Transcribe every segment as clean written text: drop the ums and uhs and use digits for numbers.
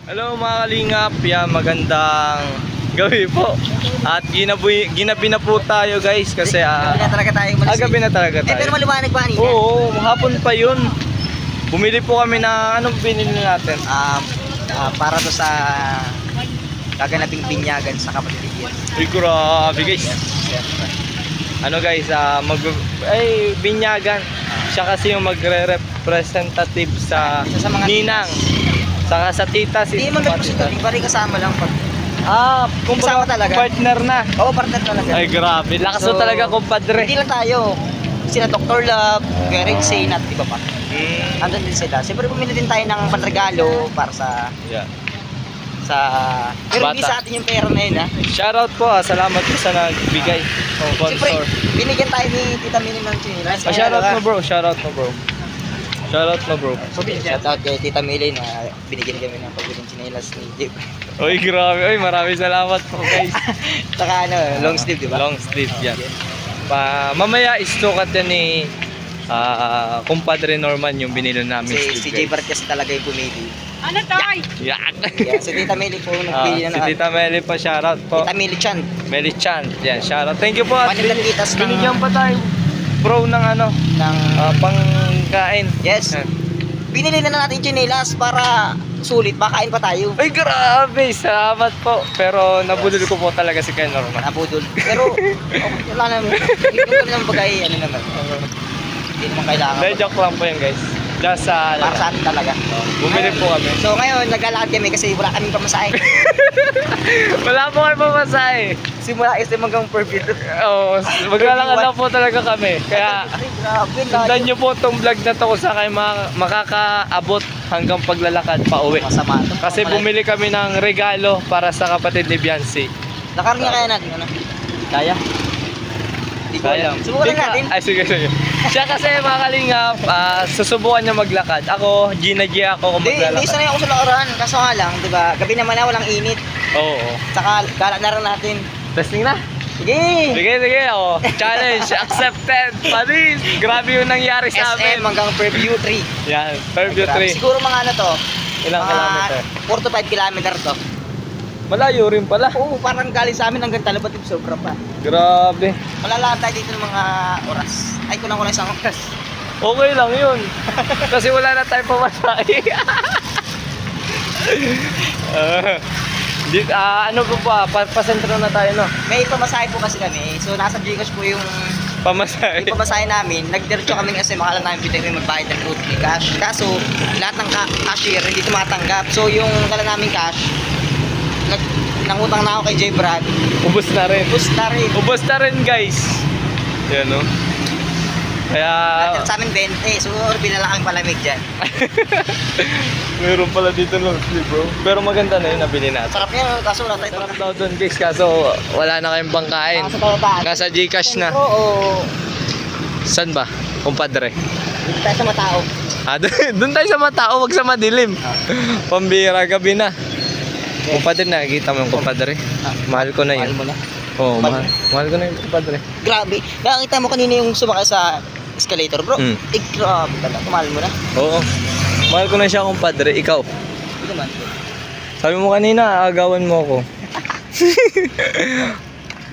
Hello mga kalingap, magandang gabi po. At ginabi na po tayo guys kasi gabi na talaga tayo umalis. gabi na talaga tayo. pero maliwanag pa kanina. Oo, hapon pa yun. Bumili po kami na anong binili natin? Para to sa gaganaping binyagan sa kapatid. Uy, grabe guys. Ano guys, binyagan. Siya kasi yung magre-representative sa mga ninang. Saka sa tita, Hindi naman representative, bari kasama lang pag kumbaga talaga. partner na. Oo, partner talaga. Ay grabe, lakas mo talaga kumpadre. Hindi lang tayo. Sila Dr. Love, Gary Sainat, di ba pa? Andun din sila. Siyempre bumili din tayo ng panregalo para sa pero hindi Bata. sa atin yung pera na yun, ha? Shoutout po, salamat po sa nagbigay ng Siyempre, sponsor. binigyan tayo ni Tita Mini ng chinilas. Shoutout mo bro, shoutout mo bro. Shoutout mo bro. Shoutout kay Tita Mili na binigyan kami ng pagbiling chinilas ni Jeep. Uy grabe, uy maraming salamat po guys. Saka long sleeve, di ba? Long sleeve yan. Mamaya istukat yan ni kumpadre Norman yung binili namin Si sleeve, J. Bart kasi talaga yung pumili. Ano tay? Yan. Yeah, si Tita Mili po nagbili Si na Tita Meli pa, shoutout po. Tita Mili Chan. Meli Chan. Yan, shoutout. Thank you po. At Managalitas ng binigyan pa tayo bro ng ng pangkain. yes. Binili na natin chinilas para sulit, makain pa tayo. Ay grabe, salamat po. Pero nabudol ko po talaga si Ken Norman. Nabudol. Pero wala naman. Hindi naman bagay, ano naman. Hindi naman kailangan. Dahil joke lang po yan guys. Just Para sa atin talaga. bumili po kami. So ngayon, naglalakad kami kasi wala kaming pamasahe. Wala po kayo pamasahe. Simula SM hanggang Perfield. Oo, maglalakad lang po talaga kami. Kaya Ay, grabe. sundan nyo po itong vlog na to kung saan kayo makakaabot hanggang paglalakad pa uwi. Masama ito. Kasi bumili kami ng regalo para sa kapatid ni Biancy. Nakarnya kaya natin, ano? Kaya? Hindi ko alam. Subukan lang natin. Ay, sige. Siya kasi mga kalingap, susubukan niya maglakad. Ako, Gina ako kung Hindi maglalakad. sanay ako sa lakaran. Kaso nga lang, di ba? Gabi naman na walang init. Oo. Saka, gala na rin natin. Testing na. Sige! Sige. Challenge accepted. Paris. Grabe yung nangyari sa SM amin. hanggang Fairview 3. Yan, Fairview 3. Siguro mga ano to? Ilang kilometer? 4 to 5 kilometer to. Malayo rin pala. Oo, parang galing sa amin hanggang Talabatib, sobra pa. Grabe. Malalakad tayo dito ng mga oras. Ay, kulang isang oras. Okay lang yun. Kasi wala na tayong pamasahe. Ano po ba? Pasentro na tayo, no? May pamasahe po kasi kami. So, nasa Gcash po yung Pamasahe. pamasahe namin. Nagdiretso kaming SM, akala namin pwede kami magbayad ng road ni cash. Kaso, lahat ng cashier hindi tumatanggap. So, yung kala namin cash, nangutang na ako kay J. Brad. Ubus na rin. Ubus na rin. Guys. Yan, no? Kaya... Sa amin 20. So, binala kang palamig dyan. Meron pala dito long sleeve, bro. Pero maganda na yun, nabili natin. Sarap yan, kaso wala tayo. Sarap daw doon, guys. Kaso wala na kayong pangkain. Sa tawataan. Nasa Gcash na. Oo. Saan ba? Kumpadre. Dito tayo sa Matao. Doon tayo sa matao, wag sa madilim. Pambira, gabi na. Kumpadre, nakikita mo yung kumpadre. Mahal ko na yun. Mahal mo na. Oo, mahal ko na yung kumpadre. Grabe. Nakakita mo kanina yung sumakay sa escalator, bro. Mm. Grabe talaga. Mahal mo na. Oo. Mahal ko na siya kumpadre. Ikaw. Hindi naman. Sabi mo kanina, agawan mo ako.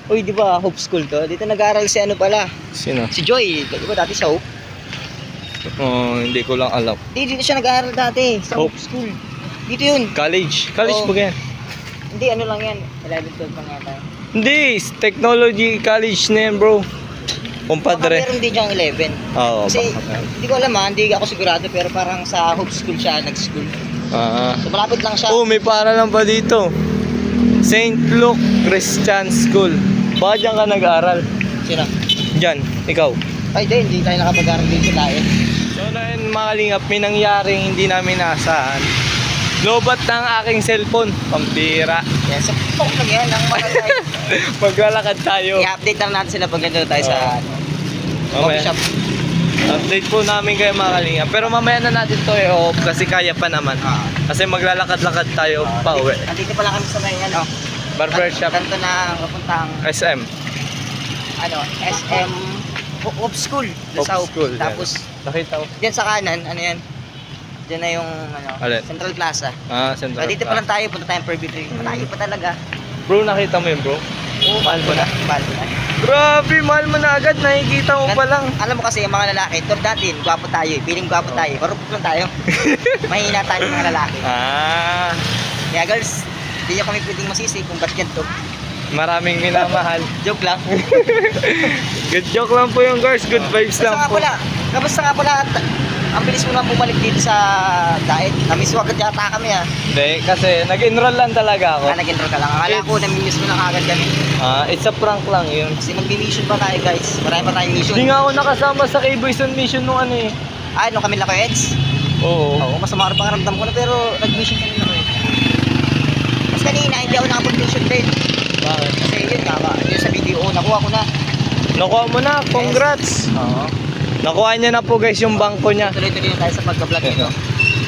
Uy, di ba Hope School to? Dito nag-aaral si ano pala? Sino? Si Joy. Di ba dati sa Hope? Hindi ko lang alam. Dito siya nag-aaral dati. Sa Hope. Hope School. Dito yun. College? College Oo. ba yan? Hindi, ano lang yan. 11, 12 pa nga tayo. Hindi, technology college na yan, bro. Baka Kumpadre. meron din diyang 11. Oo, Kasi, baka. hindi ko alam hindi ako sigurado. Pero parang sa Hope School siya nag-school. Ah. So, malapit lang siya. Oh, may para lang pa dito. St. Luke Christian School. Baka dyan ka nag-aaral? Sino? Dyan, ikaw. Ay, hindi tayo nakapag-aaral dito tayo. So na yun mga kalingap, may nangyaring hindi namin naasahan. Lobat ng aking cellphone. Pampira. Yes, so, lang yan. Ang magagay. Maglalakad tayo. I-update lang natin sila pag ganda tayo sa coffee Mamaya. shop. Update po namin kayo mga kalingap. Pero mamaya na natin to off kasi kaya pa naman. Kasi maglalakad-lakad tayo pa uwi. Nandito pala kami sa may ano, Barbershop. kanto na papuntang SM. SM Hope School. Hope Sa School, yan. Tapos Nakita ko. diyan sa kanan, ano yan? Diyan na yung ano, Alin? Central Plaza. Ah, Central. So, dito pa lang tayo, punta tayong Fairview 3. Malayo pa talaga. Bro, nakita mo yun, bro? Oo, mahal mo na. Mahal mo na. Grabe, mahal mo na agad. Nakikita mo pa lang. Alam mo kasi, yung mga lalaki, tur natin, gwapo tayo eh. Feeling gwapo tayo. Marupok lang tayo. Mahina tayo mga lalaki. Ah, Kaya girls, hindi nyo kami pwedeng masisi kung ba't ganito. maraming minamahal. Joke lang. Good joke lang po yung girls. Good vibes Kamusta lang nga po. pala? Kamusta nga pala? Ang bilis mo naman bumalik dito sa diet. Namiss mo agad yata kami ah. Hindi, kasi nag-enroll lang talaga ako. Nag-enroll ka lang. Akala ko namimiss mo na kagad kami. Ah, it's a prank lang yun. Kasi magbi-mission pa tayo guys. Marami pa tayong mission. Hindi nga ako nakasama sa K-Boys on Mission nung ano eh. Ano kami lang kayo, Eds? Oo. Oo, masama rin pangaramdam ko na pero nag-mission kami lang kayo. Mas kanina, hindi ako nakapag-mission din. Bakit? Kasi yun nga, yun sa video, nakuha ko na. Nakuha mo na, congrats. Oo. Nakuha niya na po guys yung bangko niya. Tuloy-tuloy na tayo sa pag-vlog nito.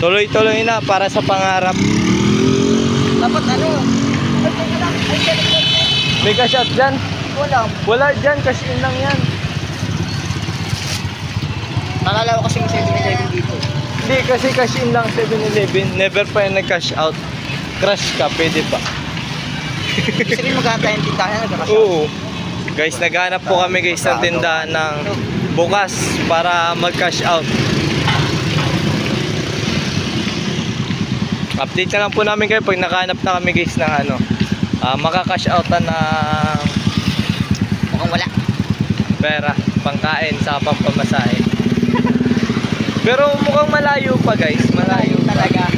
Tuloy-tuloy na para sa pangarap. Dapat ano? May cash out dyan? Wala. Wala dyan, cash in lang yan. Nalala ko kasi yung 7-Eleven dito. Hindi, kasi cash in lang 7-Eleven. Never pa yan nag-cash out. Crush ka, pwede pa. Ibig sabihin maghanap tayo ng tindahan, nagkakasya. Oo. Guys, naghanap po kami guys ng tindahan ng bukas para mag-cash out. Update na lang po namin kayo pag nakahanap na kami guys ng ano, maka-cash outan ng Mukhang wala. pera, pangkain sa pampamasahe. Pero mukhang malayo pa guys, malayo talaga.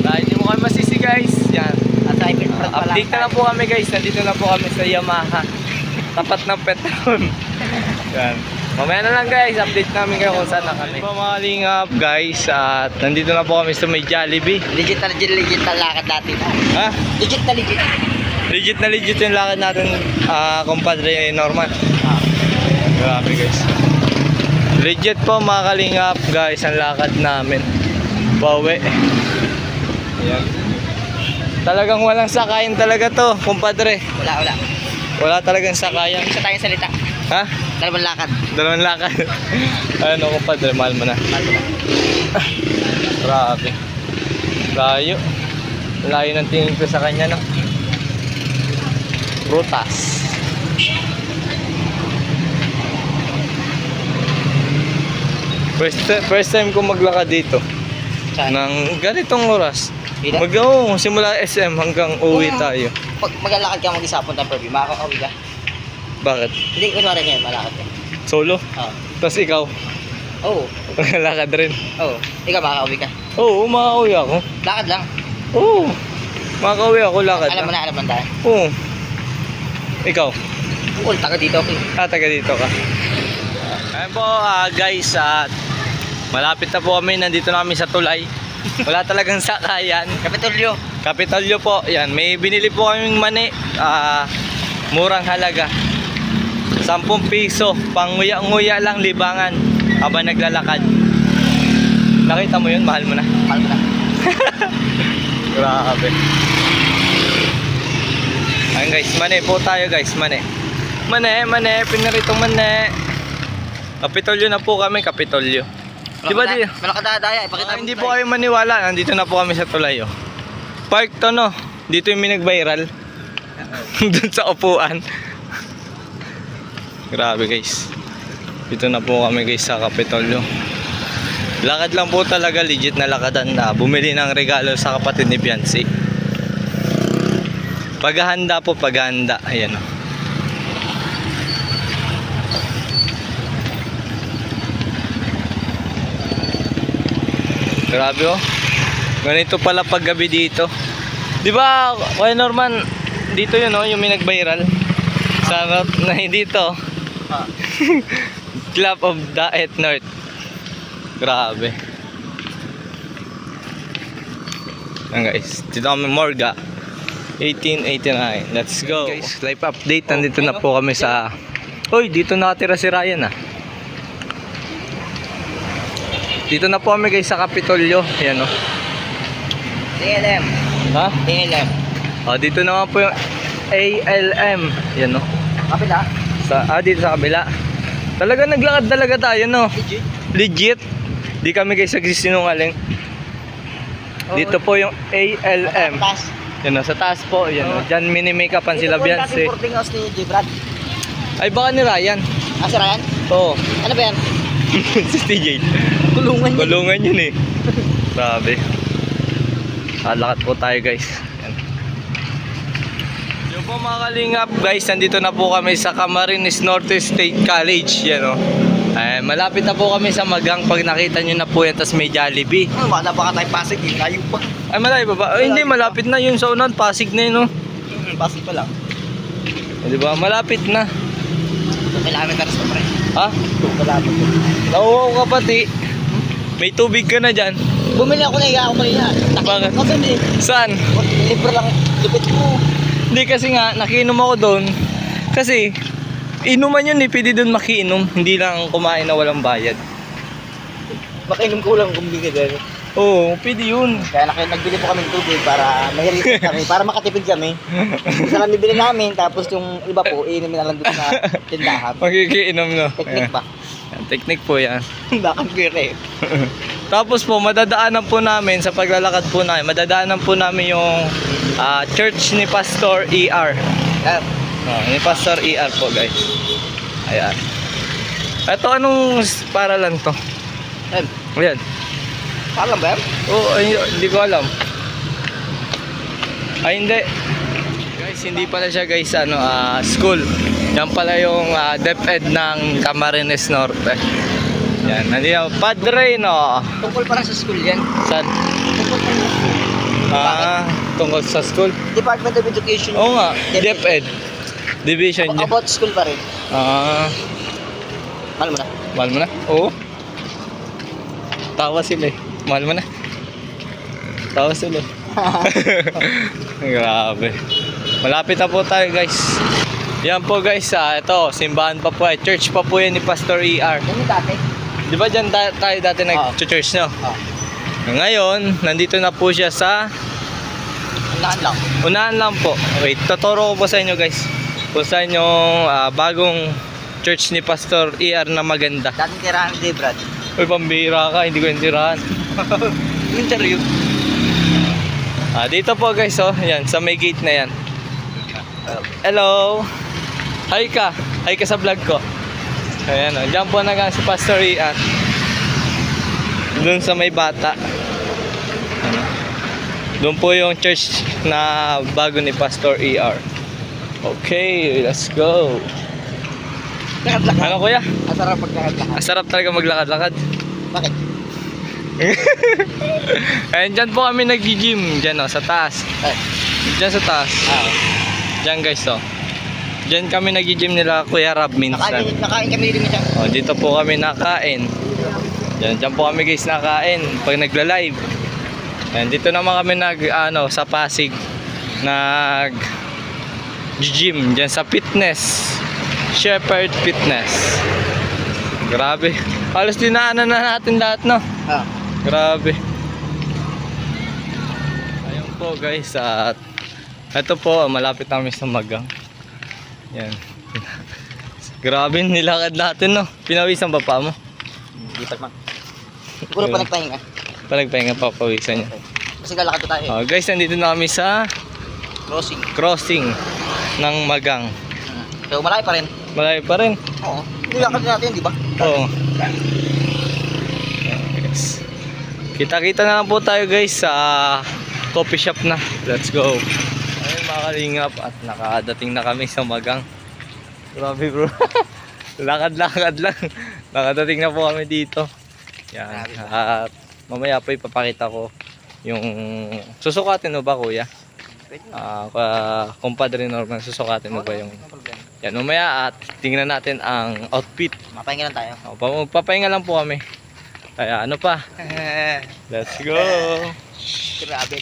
Dahil hindi mo kami masisi guys. Yan. At ay pinprint pa lang. Update na lang po kami guys. Nandito na po kami sa Yamaha. Tapat ng Petron. Yan. Mamaya na lang guys. Update namin kayo kung saan na kami. Mga lingap guys. At nandito na po kami sa may Jollibee. Legit na lakad natin. Ha? Legit na legit. Legit na legit yung lakad natin. Compadre normal. Grabe guys. Legit po mga kalingap guys. Ang lakad namin. Bawi. Ayan. Talagang walang sakayan talaga to, kumpadre. Wala. Wala talagang sakayan. Isa tayong salita. Ha? Dalawang lakad. Dalawang lakad. Ano, kumpadre, mahal mo na. Grabe. Layo. Layo ng tingin ko sa kanya, no? Prutas. First time ko maglakad dito. Saan? Nang ganitong oras. Dito? Simula SM hanggang uwi tayo. Pag maglalakad ka mag-isa punta ng Fairview, makakauwi ka. Bakit? Hindi, kunwari ngayon, malakad ka. Solo? Oo. Tapos ikaw? Oo. Lakad rin? Oo. Ikaw, makakauwi ka. Oo, makakauwi ako. Lakad lang. Oo. Makakauwi ako, lakad Alam mo lang. na, alam mo na. Oo. Ikaw? Cool, taga dito, okay. Taga dito ka. Ayan po guys, at malapit na po kami. Nandito na kami sa tulay. Wala talagang sakayan. Kapitolyo. Kapitolyo po. Yan, may binili po kaming mani. Murang halaga. 10 piso. Panguya-nguya lang libangan habang naglalakad. Nakita mo yun? Mahal mo na. Mahal mo na. Grabe. Ayun guys, mani po tayo guys. Mani. Pinaritong mani. Kapitolyo na po kami, Kapitolyo. Diba di? Malakadadaya, ipakita mo. Hindi po kayo maniwala. Nandito na po kami sa tulay. Oh. Park to no. Dito yung minag-viral. Doon sa upuan. Grabe guys. Dito na po kami guys sa Kapitolyo. Lakad lang po talaga. Legit na lakadan na. Bumili ng regalo sa kapatid ni Fiancé. Paghahanda po, paghahanda. Ayan o. Grabe oh. Ganito pala paggabi dito. 'Di ba, Kuya Norman, dito 'yun oh, yung may nag-viral sa na dito. Club of Daet North. Grabe. Ayan guys, dito kami Morga 1889. Let's go. Guys, live update. Nandito na po kami sa Uy, dito nakatira si Ryan ah. Dito na po kami guys sa Kapitolyo. Ayan o. ALM. Ha? ALM. O, dito naman po yung ALM. Ayan o. Kapila. Dito sa kabila. Talaga naglakad talaga tayo no. Legit. Legit. Di kami guys nagsisinungaling. Dito po yung ALM. Taas. Yan o, sa taas po. Yan o. Diyan mini-make-upan sila Beyonce. Ito po yung dating boarding house ni J. Brad. Ay baka ni Ryan. Ah, si Ryan? Oo. Ano ba yan? Si TJ. Kulungan yun. Gulungan yun eh. Grabe. Lakat po tayo guys. Yan. Yung po mga kalingap guys, nandito na po kami sa Camarines Norte State College. Yan o. Ay, malapit na po kami sa Magang. Pag nakita nyo na po yan, tas may Jollibee. Baka tayo Pasig, hindi layo pa. Ay malayo pa ba? Ay, hindi, malapit na yun sa unan. Pasig na yun o. Pasig pa lang. Diba? Malapit na. 2 kilometers pa pre. Ha? 2 kilometers. Nauuhaw ka pati. May tubig ka na dyan. Bumili ako na ako kanina. Bakit? Nakakabili. Saan? Libre lang. Lipit ko. Hindi kasi nga, nakiinom ako doon. Kasi, inuman yun eh. Pwede doon makiinom. Hindi lang kumain na walang bayad. Makainom ko lang kung bigay din. Oo, pwede yun. Kaya nagbili po kami ng tubig para may reset kami, para makatipid kami. Isa lang bibili namin, tapos yung iba po, inumin na lang doon sa tindahan. Magkikiinom no. Technique pa. Yan, technique po yan. Bakit pwede? Tapos po, madadaanan po namin sa paglalakad po namin. Madadaanan po namin yung church ni Pastor ER. Yan. Ni Pastor ER po guys. Ayan. Ito anong paralan to? Yan. Ayan. Alam ba yan? Oo, ay, hindi ko alam. Ay, hindi. Guys, hindi pala siya guys, school. Yan pala yung DepEd ng Camarines Norte. Yan, nandito. Padre, no? Tungkol pa lang sa school yan. Saan? Tungkol pa lang sa school. Tungkol sa school? Department of Education. Oo nga, DepEd. Division niya. About school pa rin. Mahal mo na. Mahal mo na? Oo. Tawa sila eh. Mahal mo na. Tawa sila eh. Grabe. Malapit na po tayo guys. Yan po guys, ito, simbahan pa po. Church pa po yan ni Pastor ER. Yan yung dati. Di ba dyan tayo dati nag-church no? Ngayon, nandito na po siya sa Unahan lang. unahan lang po. Wait, tuturo ko po sa inyo guys. Kung saan yung bagong church ni Pastor ER na maganda. Dating tirahan ni J. Brad. Uy, pambira ka, hindi ko yung tirahan. Interview. Dito po guys, oh, yan, sa may gate na yan. Hello. Hi ka. Hi ka sa vlog ko. Ayan, oh, dyan po nagang si Pastor Ian. Doon sa may bata. Doon po yung church na bago ni Pastor ER. Okay, let's go. Lakad-lakad. Ano kuya? Masarap paglakad-lakad. Sarap talaga maglakad-lakad. Bakit? Ayan, dyan po kami nag-gym. Dyan oh, sa taas. Dyan sa taas. Dyan guys oh. Dyan kami nag-gym nila Kuya Rab minsan. Nakain kami din minsan. Oh, dito po kami nakain. Dyan po kami guys nakain pag nagla-live. Ayan, dito naman kami sa Pasig nag-gym dyan sa fitness. Shepherd Fitness. Grabe. Halos dinaanan na natin lahat no. Grabe. Ayun po guys, at ito po malapit namin sa Magang. Yan. Grabe nilakad natin no. Pinawisan ba pa mo? Hindi pa man. Siguro pa nagpahinga. Panagpahinga pa pawisan niya. Kasi lalakad tayo. Guys, nandito na kami sa crossing ng Magang. So malayo pa rin. Malayo pa rin. Oo. Nilakad natin, di ba? Oo. Yes. Kita-kita na lang po tayo guys sa coffee shop na. Let's go. Ayun mga kalingap, at nakadating na kami sa Magang. Grabe bro. Lakad-lakad lang. Nakadating na po kami dito. Yan. At mamaya po ipapakita ko yung susukatin mo ba kuya? Kumpadre Norman, susukatin mo ba yung yan mamaya, at tingnan natin ang outfit. Mapahinga lang tayo. Papahinga lang po kami. Kaya ano pa? Let's go. Grabe.